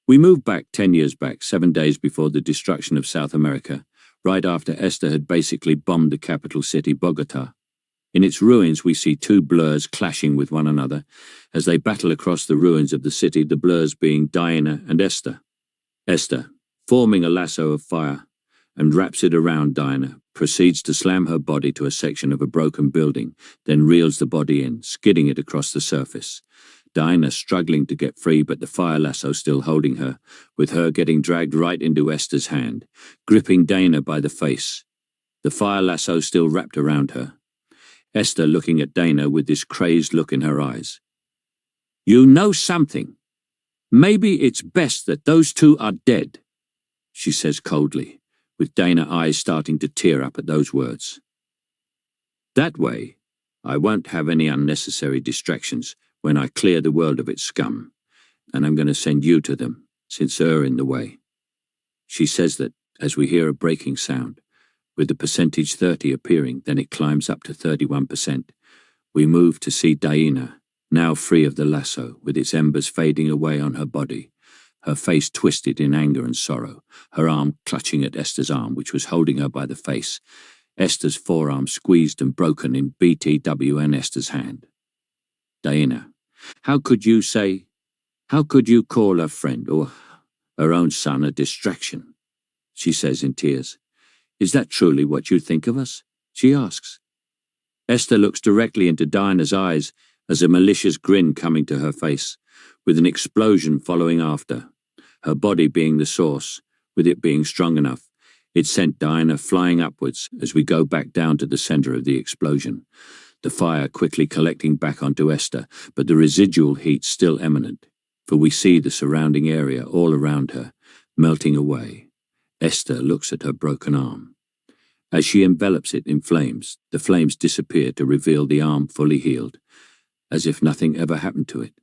We moved back 10 years back, 7 days before the destruction of South America, right after Esther had basically bombed the capital city, Bogota. In its ruins, we see two blurs clashing with one another as they battle across the ruins of the city, the blurs being Daina and Esther. Esther, forming a lasso of fire and wraps it around Daina, proceeds to slam her body to a section of a broken building, then reels the body in, skidding it across the surface. Daina struggling to get free, but the fire lasso still holding her, with her getting dragged right into Esther's hand, gripping Daina by the face. The fire lasso still wrapped around her. Esther looking at Daina with this crazed look in her eyes. "You know something. Maybe it's best that those two are dead," she says coldly, with Daina's eyes starting to tear up at those words. "That way, I won't have any unnecessary distractions when I clear the world of its scum, and I'm going to send you to them, since they're in the way." She says that as we hear a breaking sound, with the percentage 30 appearing, then it climbs up to 31%. We move to see Daina, now free of the lasso, with its embers fading away on her body, her face twisted in anger and sorrow, her arm clutching at Esther's arm, which was holding her by the face, Esther's forearm squeezed and broken in BTWN Esther's hand. "Daina, how could you call her friend or her own son a distraction?" she says in tears. "Is that truly what you think of us?" she asks. Esther looks directly into Daina's eyes as a malicious grin coming to her face, with an explosion following after, her body being the source, with it being strong enough. It sent Daina flying upwards as we go back down to the center of the explosion, the fire quickly collecting back onto Esther, but the residual heat still imminent, for we see the surrounding area all around her, melting away. Esther looks at her broken arm. As she envelops it in flames, the flames disappear to reveal the arm fully healed, as if nothing ever happened to it.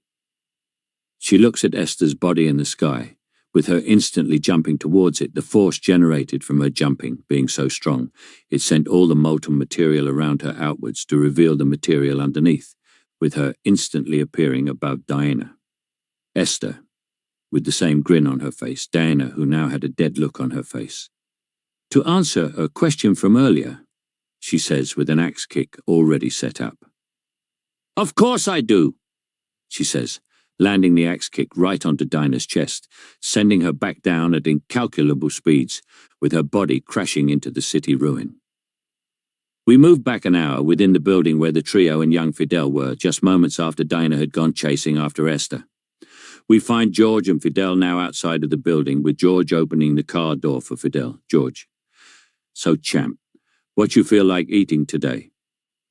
She looks at Esther's body in the sky, with her instantly jumping towards it, the force generated from her jumping being so strong, it sent all the molten material around her outwards to reveal the material underneath, with her instantly appearing above Daina. Esther, with the same grin on her face, Daina, who now had a dead look on her face. "To answer a question from earlier," she says with an axe kick already set up. "Of course I do," she says, landing the axe kick right onto Daina's chest, sending her back down at incalculable speeds, with her body crashing into the city ruin. We moved back an hour within the building where the trio and young Fidel were, just moments after Daina had gone chasing after Esther. We find George and Fidel now outside of the building, with George opening the car door for Fidel. "George, so champ, what you feel like eating today?"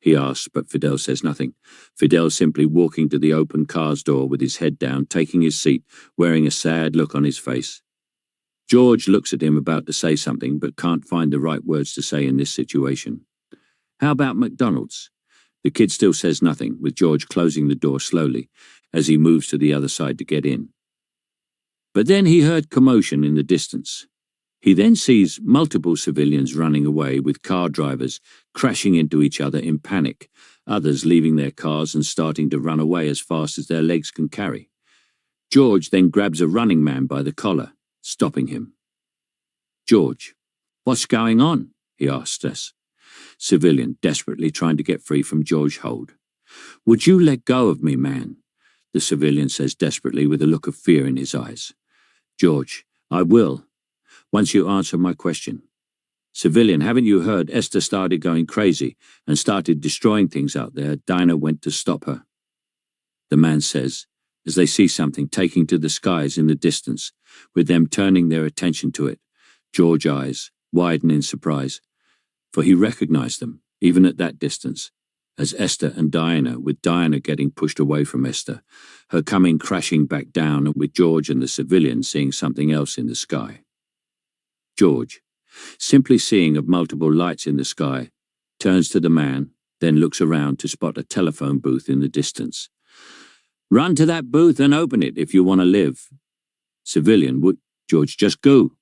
he asks, but Fidel says nothing. Fidel simply walking to the open car's door with his head down, taking his seat, wearing a sad look on his face. George looks at him about to say something, but can't find the right words to say in this situation. "How about McDonald's?" The kid still says nothing, with George closing the door slowly as he moves to the other side to get in. But then he heard commotion in the distance. He then sees multiple civilians running away, with car drivers crashing into each other in panic, others leaving their cars and starting to run away as fast as their legs can carry. George then grabs a running man by the collar, stopping him. "George, what's going on?" he asks us. Civilian desperately trying to get free from George's hold. "Would you let go of me, man?" the civilian says desperately, with a look of fear in his eyes. "George, I will, once you answer my question." "Civilian, haven't you heard Esther started going crazy and started destroying things out there? Daina went to stop her." The man says, as they see something taking to the skies in the distance, with them turning their attention to it. George's eyes widen in surprise, for he recognized them, even at that distance, as Esther and Daina, with Daina getting pushed away from Esther, her coming crashing back down, and with George and the civilian seeing something else in the sky. George, simply seeing of multiple lights in the sky, turns to the man, then looks around to spot a telephone booth in the distance. "Run to that booth and open it if you want to live." Civilian, "Would George just go?"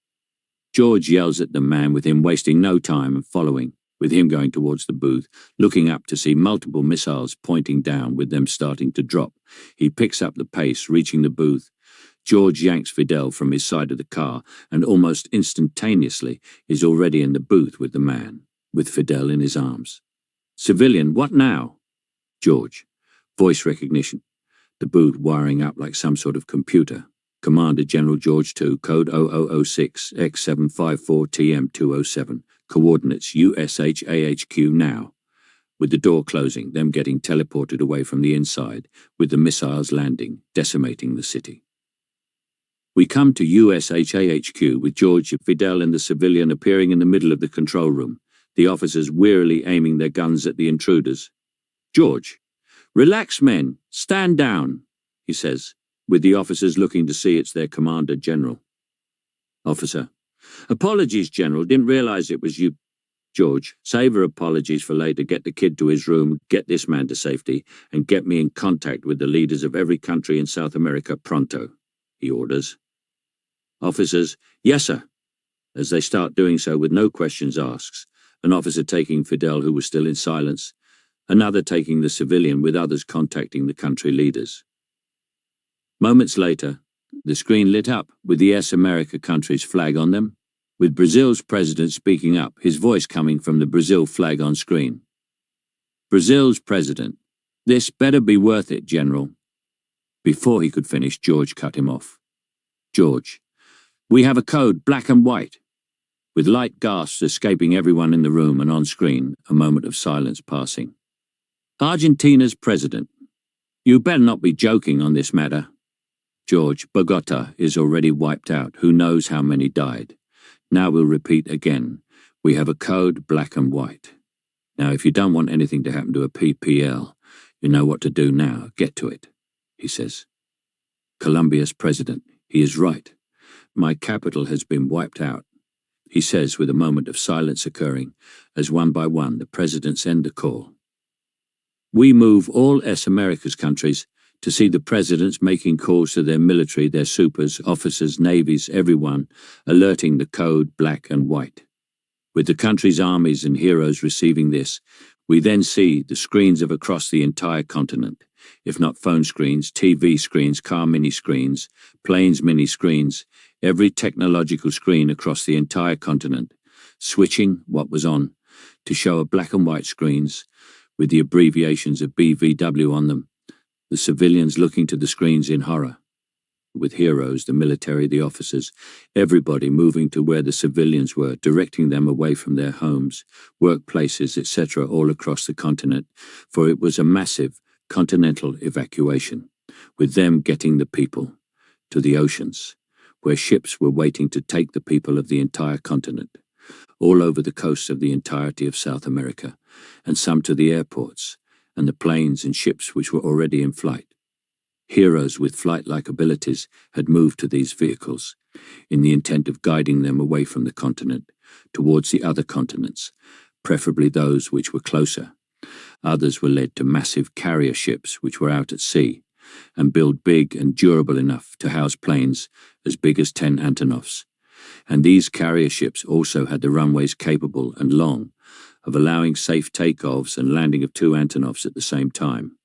George yells at the man, with him wasting no time and following, with him going towards the booth, looking up to see multiple missiles pointing down with them starting to drop. He picks up the pace, reaching the booth. George yanks Fidel from his side of the car and almost instantaneously is already in the booth with the man, with Fidel in his arms. Civilian, what now? George. Voice recognition. The booth wiring up like some sort of computer. Commander General George 2, code 0006, X754TM207, coordinates USHAHQ now. With the door closing, them getting teleported away from the inside, with the missiles landing, decimating the city. We come to USHAHQ with George, Fidel and the civilian appearing in the middle of the control room, the officers wearily aiming their guns at the intruders. George. Relax, men. Stand down, he says, with the officers looking to see it's their Commander General. Officer. Apologies, General. Didn't realize it was you. George. Save her apologies for later. Get the kid to his room, get this man to safety, and get me in contact with the leaders of every country in South America pronto, he orders. Officers. Yes, sir. As they start doing so with no questions asked, an officer taking Fidel, who was still in silence, another taking the civilian, with others contacting the country leaders. Moments later, the screen lit up with the S America country's flag on them, with Brazil's president speaking up, his voice coming from the Brazil flag on screen. Brazil's president. This better be worth it, General. Before he could finish, George cut him off. George. We have a code, black and white. With light gasps escaping everyone in the room and on screen, a moment of silence passing. Argentina's president. You better not be joking on this matter. George. Bogota is already wiped out. Who knows how many died. Now we'll repeat again. We have a code, black and white. Now if you don't want anything to happen to a PPL, you know what to do now. Get to it, he says. Colombia's president. He is right. My capital has been wiped out, he says with a moment of silence occurring as one by one the presidents end the call. We move all S America's countries to see the presidents making calls to their military, their supers, officers, navies, everyone, alerting the code black and white. With the country's armies and heroes receiving this, we then see the screens of across the entire continent, if not phone screens, TV screens, car mini screens, planes mini screens, every technological screen across the entire continent, switching what was on to show a black and white screens with the abbreviations of BVW on them, the civilians looking to the screens in horror, with heroes, the military, the officers, everybody moving to where the civilians were, directing them away from their homes, workplaces, etc., all across the continent, for it was a massive continental evacuation, with them getting the people to the oceans, where ships were waiting to take the people of the entire continent, all over the coasts of the entirety of South America, and some to the airports, and the planes and ships which were already in flight. Heroes with flight-like abilities had moved to these vehicles, in the intent of guiding them away from the continent, towards the other continents, preferably those which were closer. Others were led to massive carrier ships which were out at sea, and built big and durable enough to house planes as big as 10 Antonovs. And these carrier ships also had the runways capable and long of allowing safe takeoffs and landing of 2 Antonovs at the same time,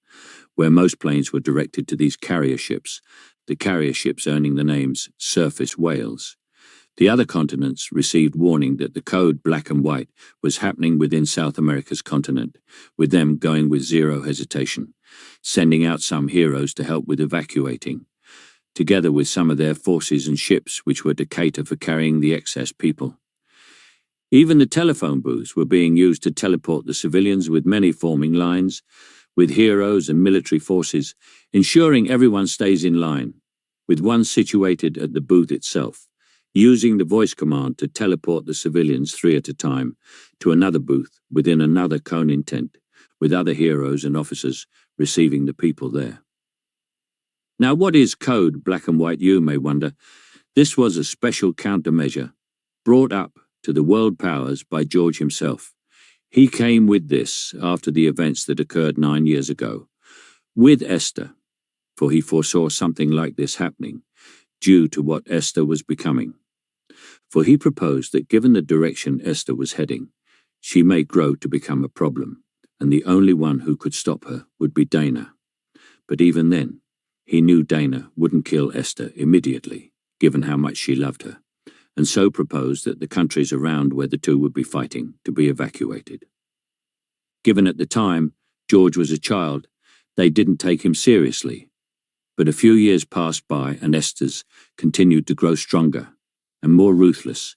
where most planes were directed to these carrier ships, the carrier ships earning the names surface whales. The other continents received warning that the code black and white was happening within South America's continent, with them going with zero hesitation, sending out some heroes to help with evacuating, together with some of their forces and ships which were to cater for carrying the excess people. Even the telephone booths were being used to teleport the civilians, with many forming lines, with heroes and military forces, ensuring everyone stays in line, with one situated at the booth itself, using the voice command to teleport the civilians 3 at a time to another booth within another cone intent, with other heroes and officers receiving the people there. Now what is code black and white, you may wonder? This was a special countermeasure brought up to the world powers by George himself. He came with this after the events that occurred 9 years ago, with Esther, for he foresaw something like this happening, due to what Esther was becoming. For he proposed that given the direction Esther was heading, She may grow to become a problem, and the only one who could stop her would be Daina. But even then, he knew Daina wouldn't kill Esther immediately, given how much she loved her, and so proposed that the countries around where the two would be fighting to be evacuated. Given at the time George was a child, they didn't take him seriously. But a few years passed by and Esthers continued to grow stronger and more ruthless.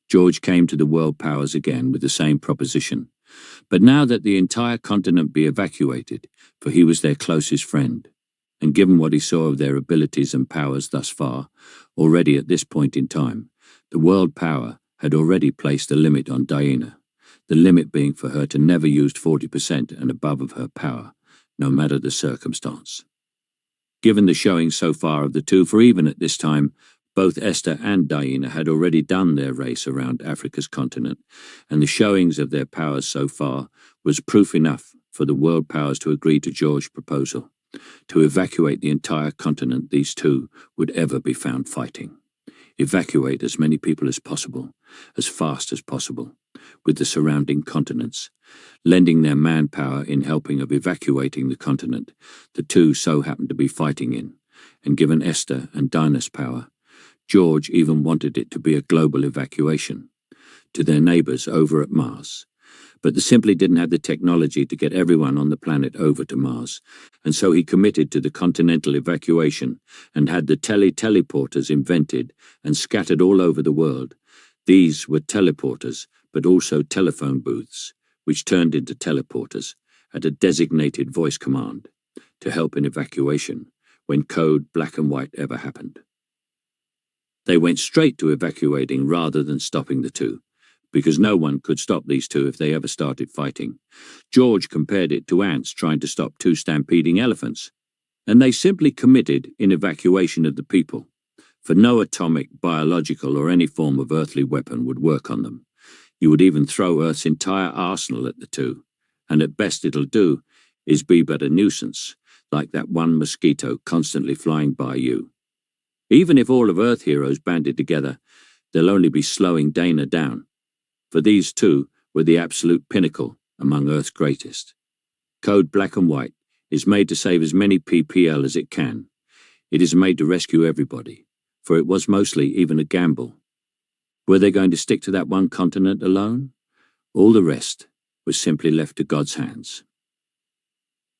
George came to the world powers again with the same proposition, but now that the entire continent be evacuated, for he was their closest friend, and given what he saw of their abilities and powers thus far, already at this point in time, the world power had already placed a limit on Daina, the limit being for her to never use 40% and above of her power, no matter the circumstance. Given the showing so far of the two, for even at this time, both Esther and Daina had already done their race around Africa's continent, and the showings of their powers so far was proof enough for the world powers to agree to George's proposal, to evacuate the entire continent these two would ever be found fighting. Evacuate as many people as possible, as fast as possible, with the surrounding continents, lending their manpower in helping of evacuating the continent the two so happened to be fighting in, and given Esther and Daina's power, George even wanted it to be a global evacuation to their neighbors over at Mars. But they simply didn't have the technology to get everyone on the planet over to Mars, and so he committed to the continental evacuation and had the teleporters invented and scattered all over the world. These were teleporters, but also telephone booths, which turned into teleporters at a designated voice command to help in evacuation when code black and white ever happened. They went straight to evacuating rather than stopping the two, because no one could stop these two if they ever started fighting. George compared it to ants trying to stop two stampeding elephants, and they simply committed in evacuation of the people, for no atomic, biological, or any form of earthly weapon would work on them. You would even throw Earth's entire arsenal at the two, and at best it'll do is be but a nuisance, like that one mosquito constantly flying by you. Even if all of Earth heroes banded together, they'll only be slowing Daina down, for these two were the absolute pinnacle among Earth's greatest. Code Black and White is made to save as many PPL as it can. It is made to rescue everybody, for it was mostly even a gamble. Were they going to stick to that one continent alone? All the rest was simply left to God's hands.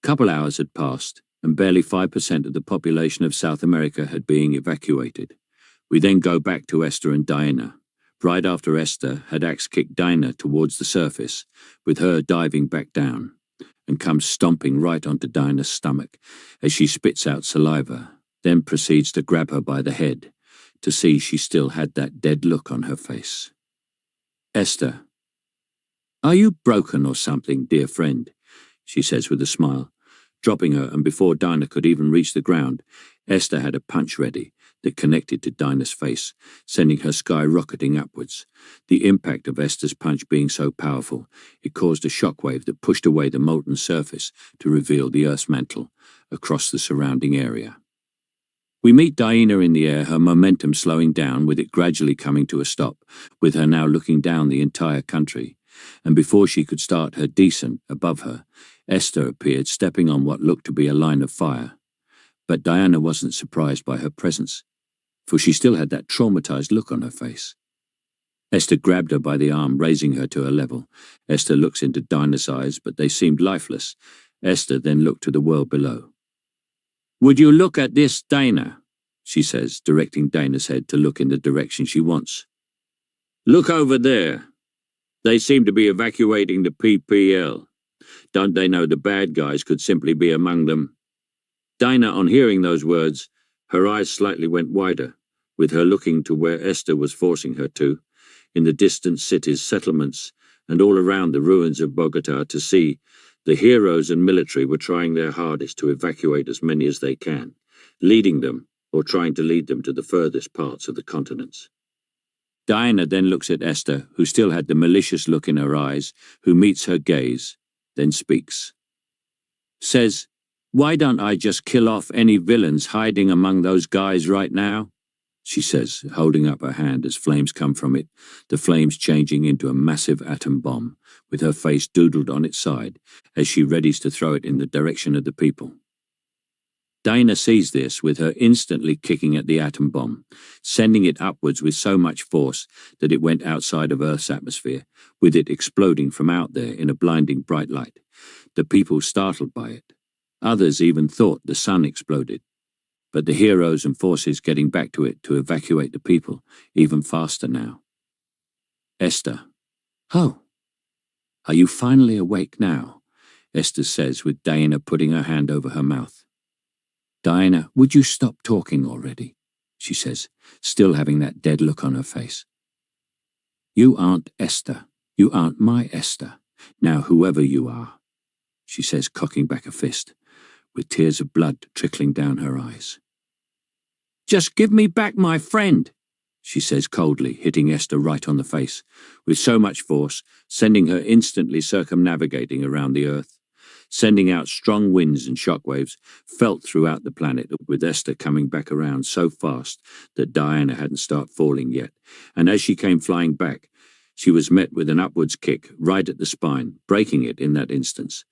A couple hours had passed, and barely 5% of the population of South America had been evacuated. We then go back to Esther and Daina. Right after Esther had axe-kicked Daina towards the surface, with her diving back down, and comes stomping right onto Daina's stomach as she spits out saliva, then proceeds to grab her by the head, to see she still had that dead look on her face. Esther, "Are you broken or something, dear friend?" she says with a smile, dropping her, and before Daina could even reach the ground, Esther had a punch ready that connected to Daina's face, sending her skyrocketing upwards. The impact of Esther's punch being so powerful, it caused a shockwave that pushed away the molten surface to reveal the Earth's mantle across the surrounding area. We meet Daina in the air, her momentum slowing down, with it gradually coming to a stop, with her now looking down the entire country. And before she could start her descent above her, Esther appeared, stepping on what looked to be a line of fire. But Daina wasn't surprised by her presence, for she still had that traumatized look on her face. Esther grabbed her by the arm, raising her to her level. Esther looks into Daina's eyes, but they seemed lifeless. Esther then looked to the world below. "Would you look at this, Daina?" she says, directing Daina's head to look in the direction she wants. "Look over there. They seem to be evacuating the PPL. Don't they know the bad guys could simply be among them?" Daina, on hearing those words, her eyes slightly went wider, with her looking to where Esther was forcing her to, in the distant cities, settlements, and all around the ruins of Bogota, to see the heroes and military were trying their hardest to evacuate as many as they can, leading them or trying to lead them to the furthest parts of the continents. Daina then looks at Esther, who still had the malicious look in her eyes, who meets her gaze, then speaks. Says, "Why don't I just kill off any villains hiding among those guys right now? she says, holding up her hand as flames come from it, the flames changing into a massive atom bomb, with her face doodled on its side as she readies to throw it in the direction of the people. Daina sees this, with her instantly kicking at the atom bomb, sending it upwards with so much force that it went outside of Earth's atmosphere, with it exploding from out there in a blinding bright light. The people startled by it. Others even thought the sun exploded. But the heroes and forces getting back to it to evacuate the people even faster now. Esther. Oh, are you finally awake now? Esther says, with Daina putting her hand over her mouth. Daina, would you stop talking already? She says, still having that dead look on her face. You aren't Esther. You aren't my Esther. Now whoever you are, she says, cocking back a fist, with tears of blood trickling down her eyes. Just give me back my friend, she says coldly, hitting Esther right on the face, with so much force, sending her instantly circumnavigating around the earth, sending out strong winds and shockwaves felt throughout the planet, with Esther coming back around so fast that Daina hadn't started falling yet, and as she came flying back, she was met with an upwards kick right at the spine, breaking it in that instance.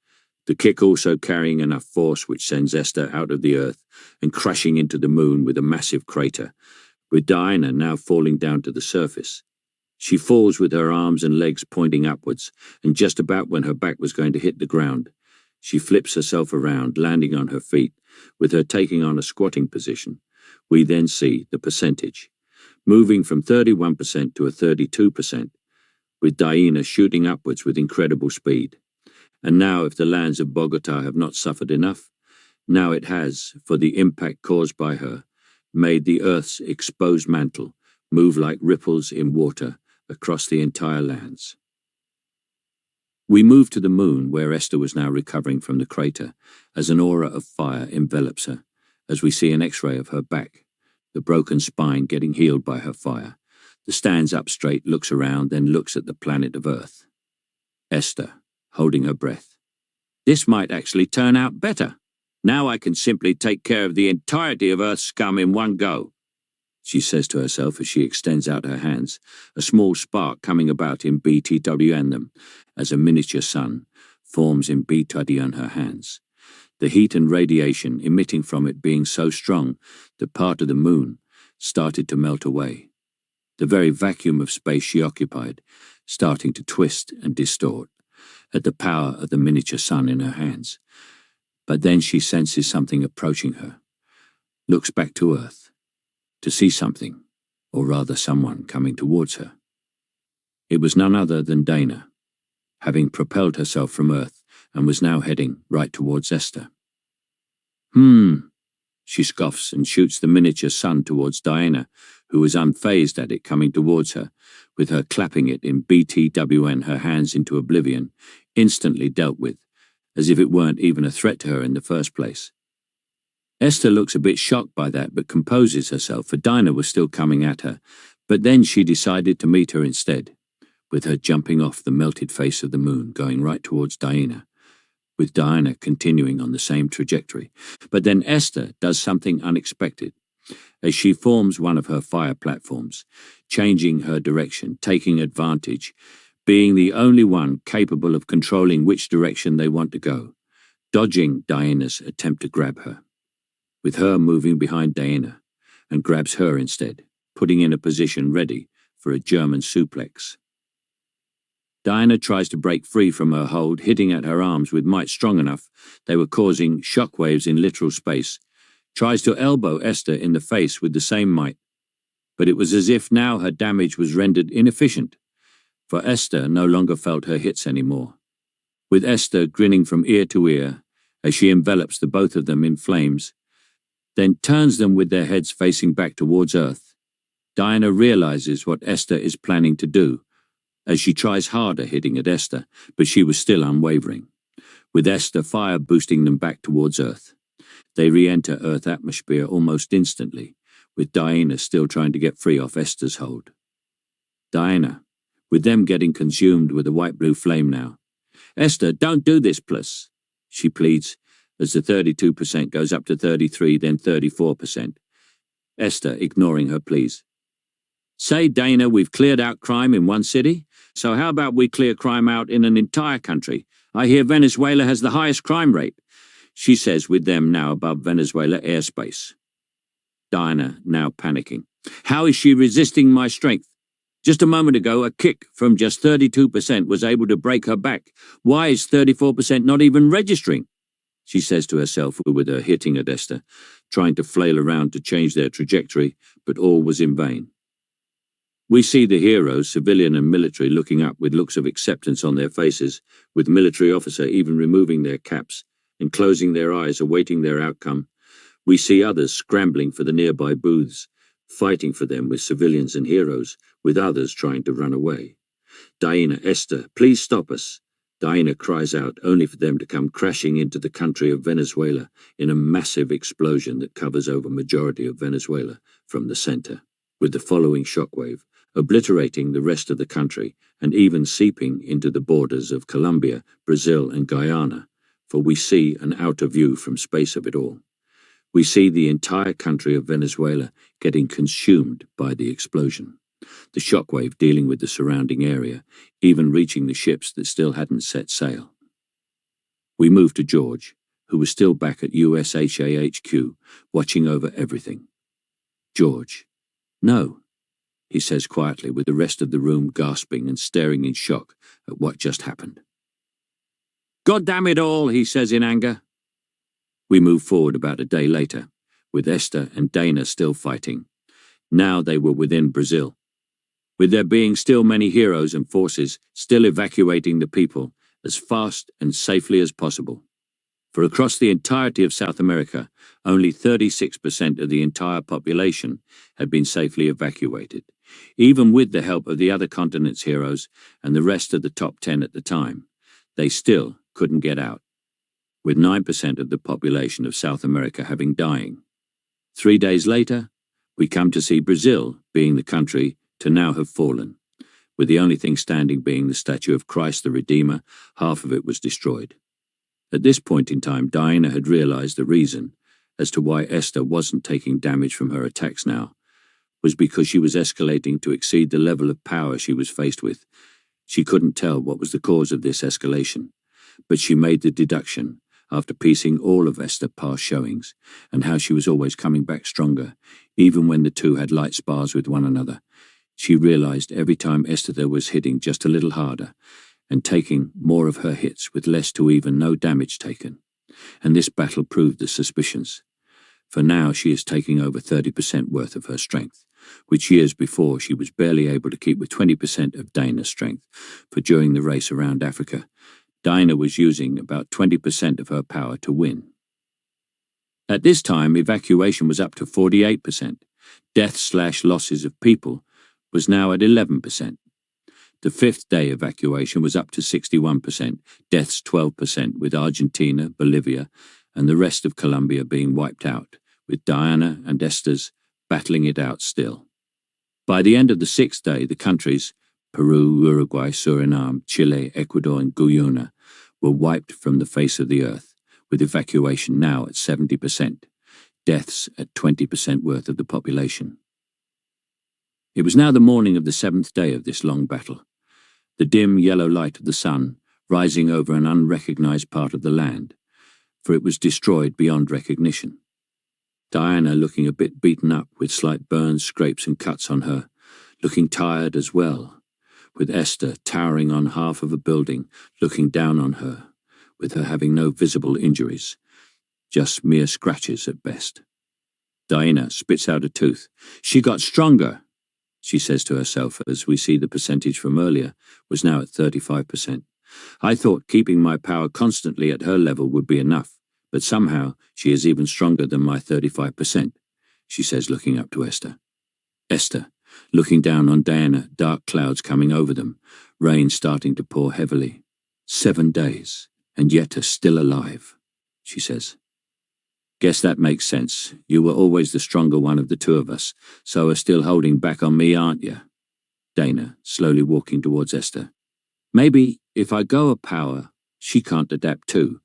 The kick also carrying enough force which sends Esther out of the earth and crashing into the moon with a massive crater, with Daina now falling down to the surface. She falls with her arms and legs pointing upwards, and just about when her back was going to hit the ground, she flips herself around, landing on her feet, with her taking on a squatting position. We then see the percentage, moving from 31% to a 32%, with Daina shooting upwards with incredible speed. And now, if the lands of Bogota have not suffered enough, now it has, for the impact caused by her, made the Earth's exposed mantle move like ripples in water across the entire lands. We move to the moon, where Esther was now recovering from the crater, as an aura of fire envelops her, as we see an X-ray of her back, the broken spine getting healed by her fire. The stands up straight, looks around, then looks at the planet of Earth. Esther, holding her breath. This might actually turn out better. Now I can simply take care of the entirety of Earth's scum in one go, she says to herself as she extends out her hands, a small spark coming about in BTWN them, as a miniature sun forms in BTWN her hands. The heat and radiation emitting from it being so strong that part of the moon started to melt away. The very vacuum of space she occupied starting to twist and distort at the power of the miniature sun in her hands. But then she senses something approaching her, looks back to Earth, to see something, or rather someone, coming towards her. It was none other than Daina, having propelled herself from Earth and was now heading right towards Esther. She scoffs and shoots the miniature sun towards Daina, who was unfazed at it coming towards her, with her clapping it in BTWN her hands into oblivion, instantly dealt with, as if it weren't even a threat to her in the first place. Esther looks a bit shocked by that, but composes herself, for Daina was still coming at her, but then she decided to meet her instead, with her jumping off the melted face of the moon, going right towards Daina, with Daina continuing on the same trajectory. But then Esther does something unexpected, as she forms one of her fire platforms, changing her direction, taking advantage, being the only one capable of controlling which direction they want to go, dodging Daina's attempt to grab her, with her moving behind Daina, and grabs her instead, putting in a position ready for a German suplex. Daina tries to break free from her hold, hitting at her arms with might strong enough they were causing shockwaves in literal space, tries to elbow Esther in the face with the same might, but it was as if now her damage was rendered inefficient, for Esther no longer felt her hits anymore, with Esther grinning from ear to ear as she envelops the both of them in flames, then turns them with their heads facing back towards Earth. Daina realizes what Esther is planning to do, as she tries harder hitting at Esther, but she was still unwavering, with Esther fire boosting them back towards Earth. They re-enter Earth atmosphere almost instantly, with Daina still trying to get free off Esther's hold. Daina, with them getting consumed with a white-blue flame now. Esther, don't do this, plus, she pleads, as the 32% goes up to 33%, then 34%. Esther ignoring her pleas. Say, Daina, we've cleared out crime in one city, so how about we clear crime out in an entire country? I hear Venezuela has the highest crime rate, she says, with them now above Venezuela airspace. Daina now panicking. How is she resisting my strength? Just a moment ago, a kick from just 32% was able to break her back. Why is 34% not even registering? She says to herself with her hitting at Esther, trying to flail around to change their trajectory, but all was in vain. We see the heroes, civilian and military, looking up with looks of acceptance on their faces, with military officer even removing their caps and closing their eyes, awaiting their outcome. We see others scrambling for the nearby booths, fighting for them with civilians and heroes, with others trying to run away. Daina, Esther, please stop us. Daina cries out, only for them to come crashing into the country of Venezuela in a massive explosion that covers over majority of Venezuela from the center, with the following shockwave, obliterating the rest of the country and even seeping into the borders of Colombia, Brazil and Guyana, for we see an outer view from space of it all. We see the entire country of Venezuela getting consumed by the explosion, the shockwave dealing with the surrounding area, even reaching the ships that still hadn't set sail. We move to George, who was still back at USHA HQ, watching over everything. George. No, he says quietly, with the rest of the room gasping and staring in shock at what just happened. God damn it all, he says in anger. We move forward about a day later, with Esther and Daina still fighting. Now they were within Brazil, with there being still many heroes and forces still evacuating the people as fast and safely as possible. For across the entirety of South America, only 36% of the entire population had been safely evacuated, even with the help of the other continent's heroes and the rest of the top 10 at the time. They still couldn't get out, with 9% of the population of South America having dying. 3 days later, we come to see Brazil being the country to now have fallen, with the only thing standing being the statue of Christ the Redeemer. Half of it was destroyed. At this point in time, Daina had realized the reason as to why Esther wasn't taking damage from her attacks now was because she was escalating to exceed the level of power she was faced with. She couldn't tell what was the cause of this escalation, but she made the deduction after piecing all of Esther's past showings and how she was always coming back stronger, even when the two had light spars with one another. She realized every time Esther was hitting just a little harder and taking more of her hits with less to even no damage taken. And this battle proved the suspicions. For now she is taking over 30% worth of her strength, which years before she was barely able to keep with 20% of Daina's strength, for during the race around Africa, Daina was using about 20% of her power to win. At this time, evacuation was up to 48%. Deaths/losses of people was now at 11%. The fifth day evacuation was up to 61%, deaths 12%, with Argentina, Bolivia, and the rest of Colombia being wiped out, with Daina and Esthers battling it out still. By the end of the sixth day, the countries, Peru, Uruguay, Suriname, Chile, Ecuador, and Guyana, were wiped from the face of the earth, with evacuation now at 70%, deaths at 20% worth of the population. It was now the morning of the seventh day of this long battle, the dim yellow light of the sun rising over an unrecognized part of the land, for it was destroyed beyond recognition. Daina looking a bit beaten up, with slight burns, scrapes and cuts on her, looking tired as well, with Esther towering on half of a building, looking down on her, with her having no visible injuries, just mere scratches at best. Daina spits out a tooth. She got stronger, she says to herself, as we see the percentage from earlier was now at 35%. I thought keeping my power constantly at her level would be enough, but somehow she is even stronger than my 35%, she says, looking up to Esther. Esther, looking down on Daina, dark clouds coming over them, rain starting to pour heavily. 7 days, and yet are still alive, she says. Guess that makes sense. You were always the stronger one of the two of us, so are still holding back on me, aren't you? Daina, slowly walking towards Esther. Maybe if I go a power, she can't adapt too.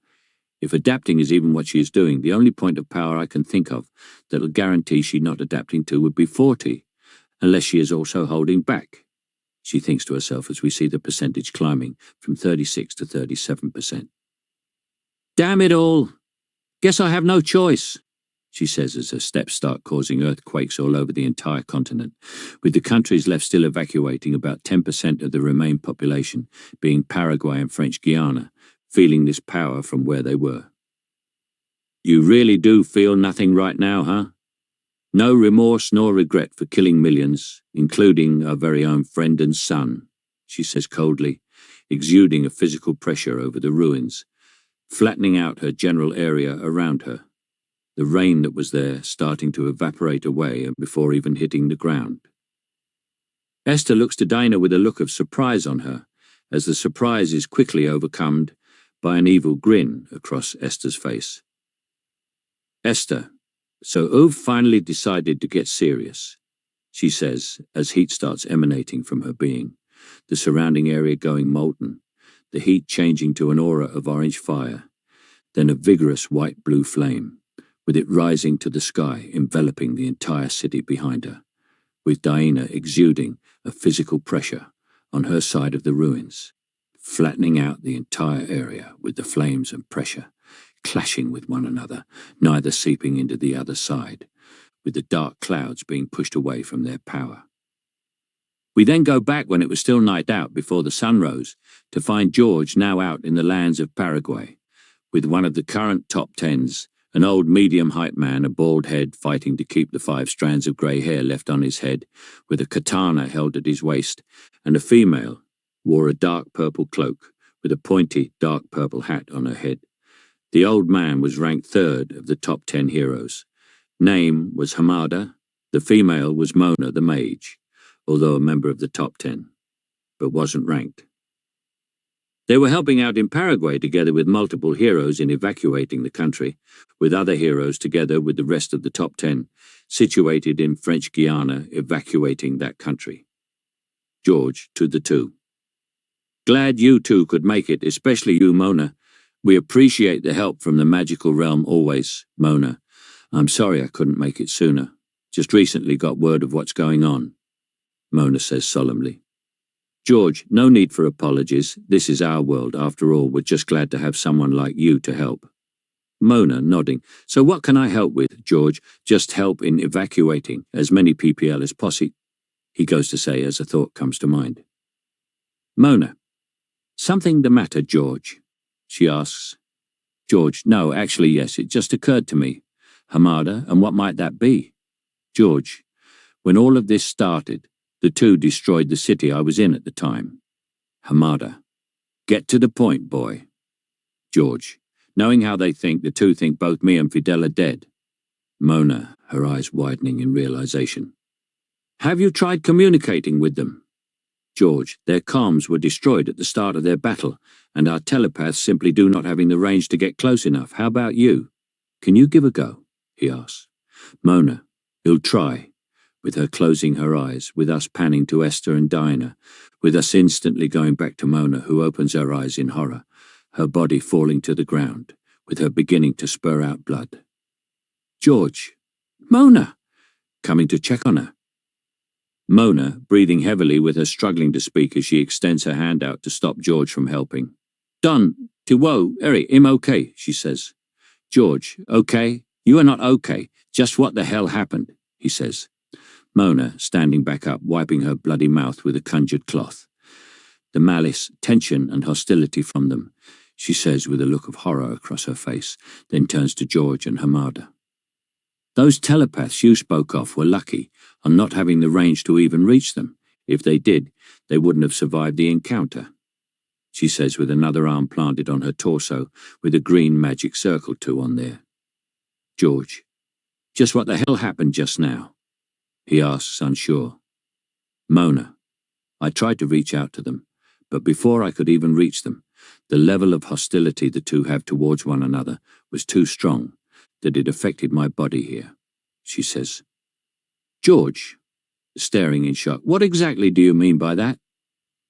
If adapting is even what she is doing, the only point of power I can think of that'll guarantee she's not adapting to would be 40, unless she is also holding back, she thinks to herself as we see the percentage climbing from 36 to 37%. Damn it all! Guess I have no choice, she says as her steps start causing earthquakes all over the entire continent, with the countries left still evacuating about 10% of the remaining population, being Paraguay and French Guiana, feeling this power from where they were. You really do feel nothing right now, huh? No remorse nor regret for killing millions, including our very own friend and son, she says coldly, exuding a physical pressure over the ruins, flattening out her general area around her, the rain that was there starting to evaporate away before even hitting the ground. Esther looks to Daina with a look of surprise on her, as the surprise is quickly overcome by an evil grin across Esther's face. Esther, so you've finally decided to get serious, she says as heat starts emanating from her being, the surrounding area going molten, the heat changing to an aura of orange fire, then a vigorous white-blue flame, with it rising to the sky, enveloping the entire city behind her, with Daina exuding a physical pressure on her side of the ruins, flattening out the entire area with the flames and pressure, clashing with one another, neither seeping into the other side, with the dark clouds being pushed away from their power. We then go back when it was still night out before the sun rose, to find George now out in the lands of Paraguay, with one of the current top tens, an old medium-height man, a bald head, fighting to keep the 5 strands of grey hair left on his head, with a katana held at his waist, and a female wore a dark purple cloak with a pointy dark purple hat on her head. The old man was ranked 3rd of the top 10 heroes. Name was Hamada. The female was Mona the mage, although a member of the top 10, but wasn't ranked. They were helping out in Paraguay together with multiple heroes in evacuating the country, with other heroes together with the rest of the top 10, situated in French Guiana, evacuating that country. George to the 2. Glad you 2 could make it, especially you, Mona. We appreciate the help from the magical realm always, Mona. I'm sorry I couldn't make it sooner. Just recently got word of what's going on, Mona says solemnly. George, no need for apologies. This is our world. After all, we're just glad to have someone like you to help. Mona, nodding. So what can I help with, George? Just help in evacuating as many PPL as possible, he goes to say as a thought comes to mind. Mona, something the matter, George? She asks. George, no, actually yes, it just occurred to me. Hamada, and what might that be? George, when all of this started, the 2 destroyed the city I was in at the time. Hamada, get to the point, boy. George, knowing how they think, the 2 think both me and Fidel are dead. Mona, her eyes widening in realization. Have you tried communicating with them? George, their comms were destroyed at the start of their battle, and our telepaths simply do not having the range to get close enough. How about you? Can you give a go? He asks. Mona, he'll try, with her closing her eyes, with us panning to Esther and Daina, with us instantly going back to Mona, who opens her eyes in horror, her body falling to the ground, with her beginning to spur out blood. George, Mona, coming to check on her. Mona, breathing heavily with her struggling to speak as she extends her hand out to stop George from helping. Don, Tiwo, Eri, I'm okay, she says. George, okay? You are not okay. Just what the hell happened, he says. Mona, standing back up, wiping her bloody mouth with a conjured cloth. The malice, tension and hostility from them, she says with a look of horror across her face, then turns to George and Hamada. Those telepaths you spoke of were lucky on not having the range to even reach them. If they did, they wouldn't have survived the encounter, she says with another arm planted on her torso with a green magic circle too on there. George, just what the hell happened just now? He asks, unsure. Mona, I tried to reach out to them, but before I could even reach them, the level of hostility the 2 have towards one another was too strong that it affected my body here, she says. George, staring in shock, what exactly do you mean by that?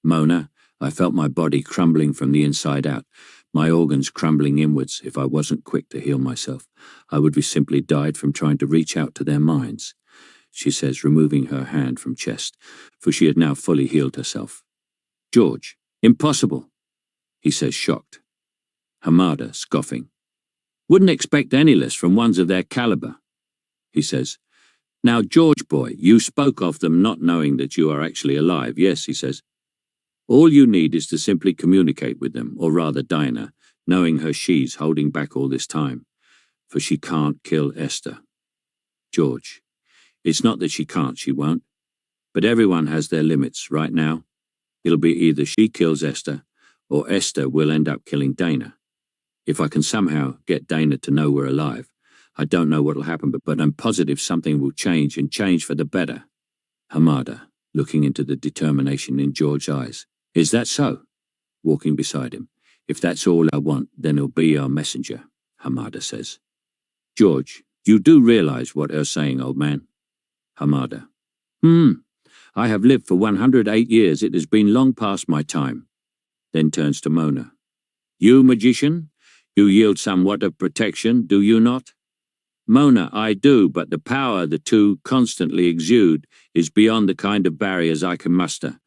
Mona, I felt my body crumbling from the inside out, My organs crumbling inwards. If I wasn't quick to heal myself, I would be simply died from trying to reach out to their minds, she says, removing her hand from chest, for she had now fully healed herself. George, impossible, he says, shocked. Hamada, scoffing. Wouldn't expect any less from ones of their caliber, he says. Now, George boy, you spoke of them not knowing that you are actually alive. Yes, he says. All you need is to simply communicate with them, or rather Daina, knowing her she's holding back all this time, for she can't kill Esther. George, it's not that she can't, she won't. But everyone has their limits right now. It'll be either she kills Esther, or Esther will end up killing Daina. If I can somehow get Daina to know we're alive, I don't know what'll happen, but I'm positive something will change, and change for the better. Hamada, looking into the determination in George's eyes. Is that so? Walking beside him. If that's all I want, then he'll be our messenger, Hamada says. George, you do realize what you're saying, old man? Hamada. I have lived for 108 years. It has been long past my time. Then turns to Mona. You, magician? You yield somewhat of protection, do you not? Mona, I do, but the power the two constantly exude is beyond the kind of barriers I can muster.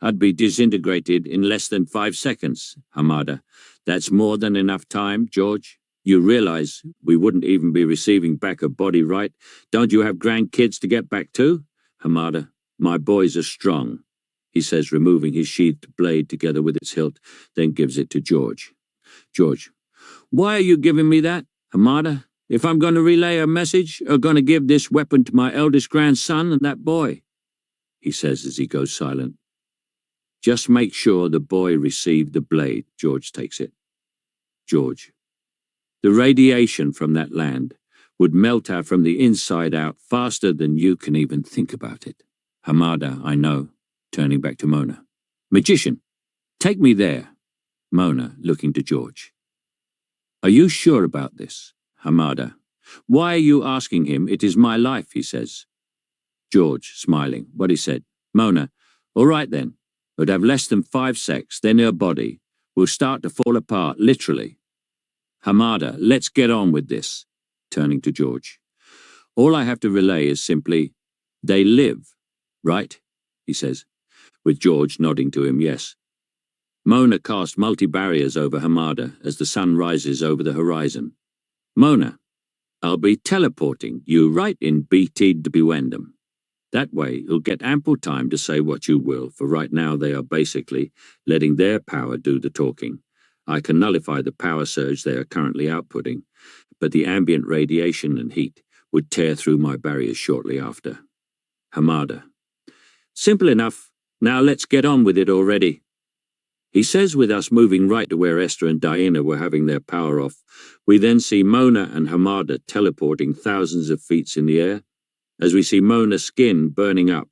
I'd be disintegrated in less than 5 seconds, Hamada. That's more than enough time, George. You realize we wouldn't even be receiving back a body, right? Don't you have grandkids to get back to? Hamada, my boys are strong, he says, removing his sheathed blade together with its hilt, then gives it to George. George, why are you giving me that, Hamada? If I'm going to relay a message, or going to give this weapon to my eldest grandson and that boy, he says as he goes silent. Just make sure the boy received the blade. George takes it. George, the radiation from that land would melt her from the inside out faster than you can even think about it. Hamada, I know, turning back to Mona. Magician, take me there. Mona, looking to George. Are you sure about this? Hamada, why are you asking him? It is my life, he says. George, smiling, what he said. Mona, all right then. Would have less than 5 seconds, then her body will start to fall apart, literally. Hamada, let's get on with this, turning to George. All I have to relay is simply, they live, right? He says, with George nodding to him, yes. Mona cast multi-barriers over Hamada as the sun rises over the horizon. Mona, I'll be teleporting you right in BT Dbuendum. That way, you'll get ample time to say what you will, for right now they are basically letting their power do the talking. I can nullify the power surge they are currently outputting, but the ambient radiation and heat would tear through my barriers shortly after. Hamada. Simple enough. Now let's get on with it already. He says, with us moving right to where Esther and Daina were having their power off, we then see Mona and Hamada teleporting thousands of feet in the air, as we see Mona's skin burning up,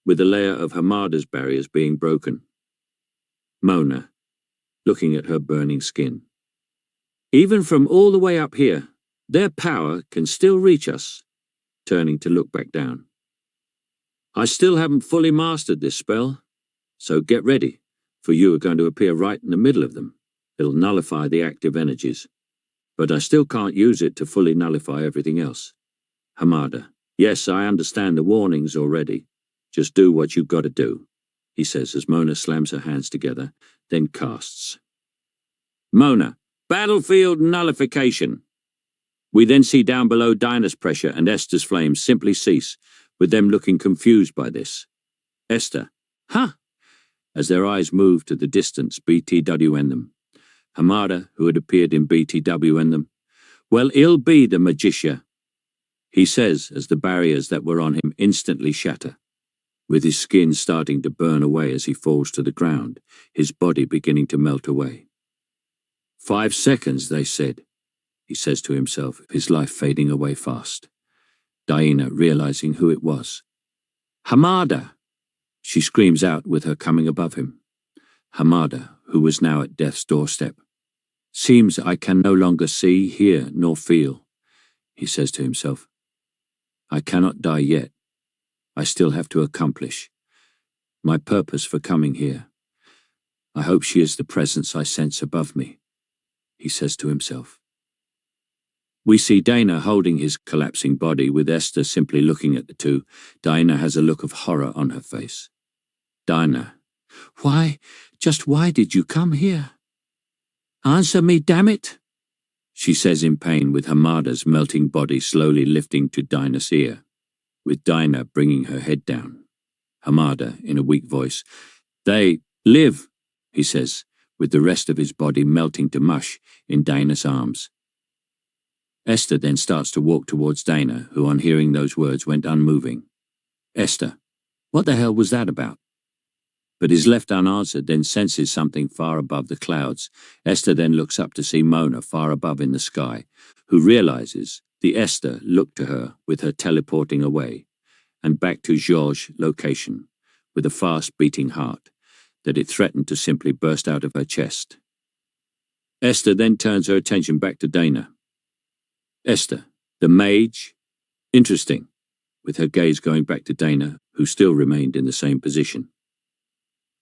with a layer of Hamada's barriers being broken. Mona, looking at her burning skin. Even from all the way up here, their power can still reach us, turning to look back down. I still haven't fully mastered this spell, so get ready, for you are going to appear right in the middle of them. It'll nullify the active energies, but I still can't use it to fully nullify everything else. Hamada. Yes, I understand the warnings already. Just do what you've got to do, he says as Mona slams her hands together, then casts. Mona, battlefield nullification. We then see down below Daina's pressure and Esther's flames simply cease, with them looking confused by this. Esther, huh? As their eyes move to the distance, BTW in them. Hamada, who had appeared in BTW in them. Well, he'll be the magician, he says as the barriers that were on him instantly shatter, with his skin starting to burn away as he falls to the ground, his body beginning to melt away. 5 seconds, they said, he says to himself, his life fading away fast. Daina, realizing who it was. Hamada! She screams out with her coming above him. Hamada, who was now at death's doorstep. Seems I can no longer see, hear, nor feel, he says to himself. I cannot die yet. I still have to accomplish my purpose for coming here. I hope she is the presence I sense above me. he says to himself. We see Daina holding his collapsing body with Esther simply looking at the two. Daina has a look of horror on her face. Daina, why did you come here? Answer me, damn it, she says in pain with Hamada's melting body slowly lifting to Daina's ear, with Daina bringing her head down. Hamada, in a weak voice, they live, he says, with the rest of his body melting to mush in Daina's arms. Esther then starts to walk towards Daina, who on hearing those words went unmoving. Esther, what the hell was that about? But is left unanswered, then senses something far above the clouds. Esther then looks up to see Mona far above in the sky, who realizes the Esther looked to her with her teleporting away, and back to Georges' location, with a fast-beating heart, that it threatened to simply burst out of her chest. Esther then turns her attention back to Daina. Esther, the mage? Interesting, with her gaze going back to Daina, who still remained in the same position.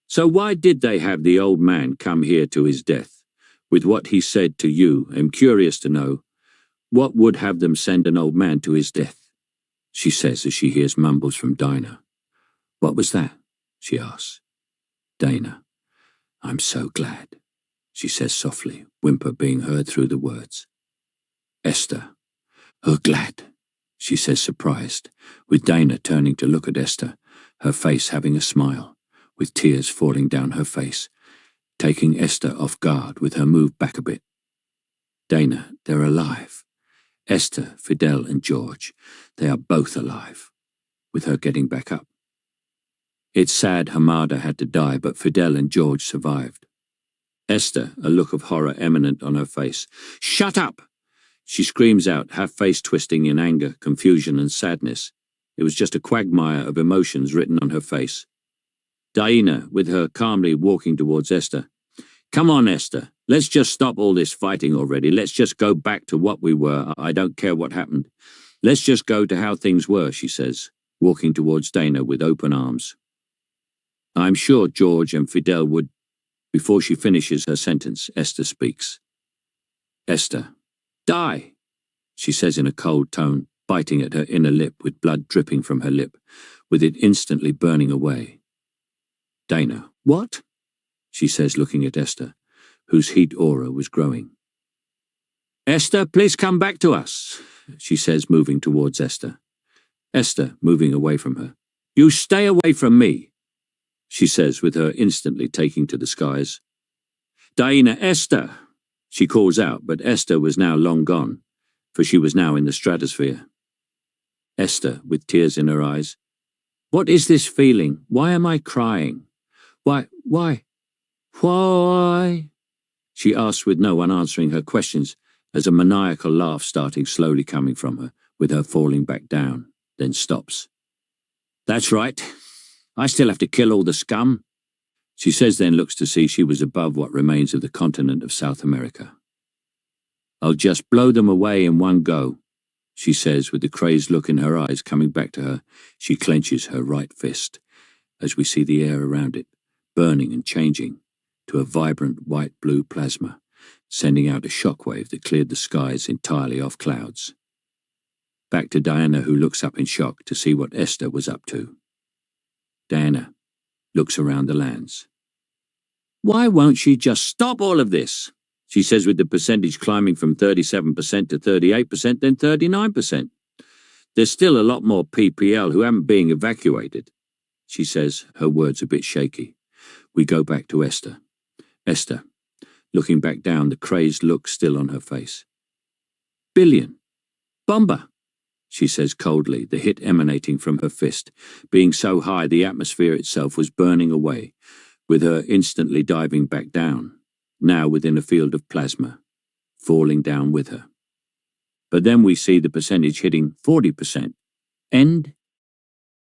So why did they have the old man come here to his death? With what he said to you, I'm curious to know, what would have them send an old man to his death? She says as she hears mumbles from Daina. What was that? She asks. Daina, I'm so glad, she says softly, whimper being heard through the words. Esther, oh glad, she says surprised, with Daina turning to look at Esther, her face having a smile, with tears falling down her face, taking Esther off guard with her move back a bit. Daina, they're alive. Esther, Fidel and George, they are both alive, with her getting back up. It's sad Hamada had to die, but Fidel and George survived. Esther, a look of horror eminent on her face. Shut up! She screams out, her face twisting in anger, confusion and sadness. It was just a quagmire of emotions written on her face. Daina, with her calmly walking towards Esther. Come on, Esther. Let's just stop all this fighting already. Let's just go back to what we were. I don't care what happened. Let's just go to how things were, she says, walking towards Daina with open arms. I'm sure George and Fidel would. Before she finishes her sentence, Esther speaks. Esther. Die, she says in a cold tone, biting at her inner lip with blood dripping from her lip, with it instantly burning away. Daina, what? She says looking at Esther, whose heat aura was growing. Esther, please come back to us, she says moving towards Esther. Esther moving away from her. You stay away from me, she says with her instantly taking to the skies. Daina, Esther! She calls out, but Esther was now long gone, for she was now in the stratosphere. Esther, with tears in her eyes. What is this feeling? Why am I crying? Why? She asks with no one answering her questions, as a maniacal laugh starting slowly coming from her, with her falling back down, then stops. That's right. I still have to kill all the scum. She says then looks to see she was above what remains of the continent of South America. I'll just blow them away in one go, she says with the crazed look in her eyes coming back to her. She clenches her right fist, as we see the air around it, burning and changing to a vibrant white-blue plasma, sending out a shockwave that cleared the skies entirely off clouds. Back to Daina, who looks up in shock to see what Esther was up to. Daina looks around the lands. Why won't she just stop all of this? She says with the percentage climbing from 37% to 38%, then 39%. There's still a lot more PPL who haven't been evacuated, she says, her words a bit shaky. We go back to Esther. Esther, looking back down, the crazed look still on her face. Billion. Bomber, she says coldly, the hit emanating from her fist, being so high the atmosphere itself was burning away, with her instantly diving back down, now within a field of plasma, falling down with her. But then we see the percentage hitting 40%. End